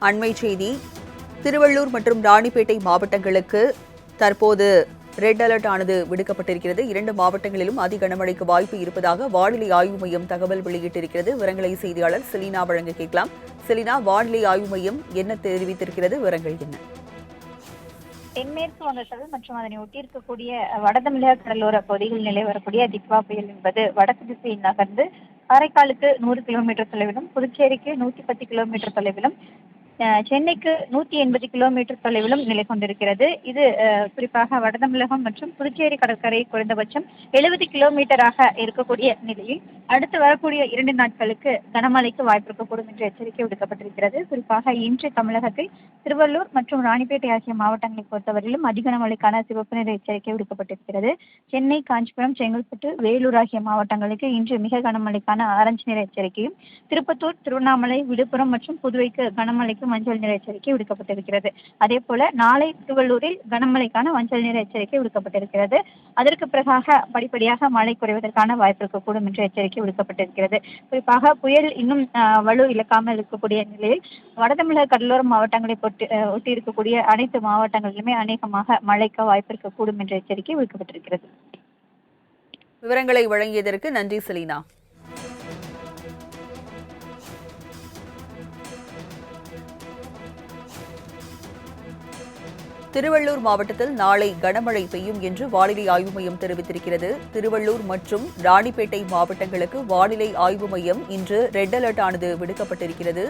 அண்மை செய்தி. திருவள்ளூர் மற்றும் ராணிப்பேட்டை மாவட்டங்களுக்கு தற்போது ரெட் அலர்ட் ஆனது விடுக்கப்பட்டிருக்கிறது. 2 மாவட்டங்களிலும் அதி கனமழைக்கு வாய்ப்பு இருப்பதாக வானிலை ஆய்வு மையம் தகவல் வெளியிட்டிருக்கிறது. விவரங்களை செய்தியாளர் செலினா வழங்க கேட்கலாம். செலினா, வானிலை ஆய்வு மையம் என்ன தெரிவித்திருக்கிறது? விவரங்கள் என்ன? தென்மேற்கு வங்கக்கடல் மற்றும் அதனை ஒட்டியிருக்கக்கூடிய வடதமிழக கடலோர பகுதிகளில் நிலை வரக்கூடிய திக்வா புயல் என்பது வடக்கு திசையில் நகர்ந்து காரைக்காலுக்கு 100 கிலோமீட்டர் தொலைவிலும், புதுச்சேரிக்கு 110 கிலோமீட்டர் தொலைவிலும், சென்னைக்கு 180 கிலோமீட்டர் தொலைவிலும் நிலை கொண்டிருக்கிறது. இது குறிப்பாக வடதமிழகம் மற்றும் புதுச்சேரி கடற்கரை குறைந்தபட்சம் 70 கிலோமீட்டராக இருக்கக்கூடிய நிலையில் அடுத்து வரக்கூடிய 2 நாட்களுக்கு கனமழைக்கு வாய்ப்பு இருக்கக்கூடும் என்ற எச்சரிக்கை விடுக்கப்பட்டிருக்கிறது. குறிப்பாக இன்று தமிழகத்தில் திருவள்ளூர் மற்றும் ராணிப்பேட்டை ஆகிய மாவட்டங்களை பொறுத்தவரையிலும் அதிக கனமழைக்கான சிவப்பு நிற எச்சரிக்கை விடுக்கப்பட்டிருக்கிறது. சென்னை, காஞ்சிபுரம், செங்கல்பட்டு, வேலூர் ஆகிய மாவட்டங்களுக்கு இன்று மிக கனமழைக்கான ஆரஞ்சு நிற எச்சரிக்கையும், திருப்பத்தூர், திருவண்ணாமலை, விழுப்புரம் மற்றும் புதுவைக்கு கனமழைக்கு மஞ்சள் நிற எச்சரிக்கை விடுக்கப்பட்டிருக்கிறது. அதே போல நாளை திருவள்ளூரில் கனமழைக்கான மஞ்சள் நிற எச்சரிக்கை விடுக்கப்பட்டிருக்கிறது. அதற்கு பிறகாக படிப்படியாக மழை குறைவதற்கான வாய்ப்பு இருக்கக்கூடும் என்ற எச்சரிக்கை விடுக்கப்பட்டிருக்கிறது. குறிப்பாக புயல் இன்னும் வலு இழக்காமல் இருக்கக்கூடிய நிலையில் வடதமிழக கடலோர மாவட்டங்களை ஒட்டி இருக்கக்கூடிய அனைத்து மாவட்டங்களிலுமே அநேகமாக மழைக்கு வாய்ப்பு இருக்கக்கூடும் என்ற எச்சரிக்கை விடுக்கப்பட்டிருக்கிறது. விவரங்களை வழங்கியதற்கு நன்றி செலினா. திருவள்ளூர் மாவட்டத்தில் நாளை கனமழை பெய்யும் என்று வானிலை ஆய்வு மையம் தெரிவித்திருக்கிறது. திருவள்ளூர் மற்றும் ராணிப்பேட்டை மாவட்டங்களுக்கு வானிலை ஆய்வு மையம் இன்று ரெட் அலர்ட் ஆனது விடுக்கப்பட்டிருக்கிறது.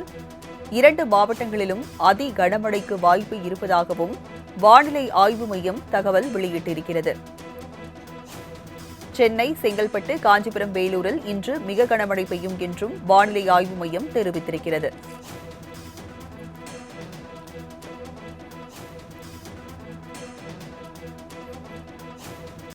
2 மாவட்டங்களிலும் அதி கனமழைக்கு வாய்ப்பு இருப்பதாகவும் வானிலை ஆய்வு மையம் தகவல் வெளியிட்டிருக்கிறது. சென்னை, செங்கல்பட்டு, காஞ்சிபுரம், வேலூரில் இன்று மிக கனமழை பெய்யும் என்றும் வானிலை ஆய்வு மையம் தெரிவித்திருக்கிறது.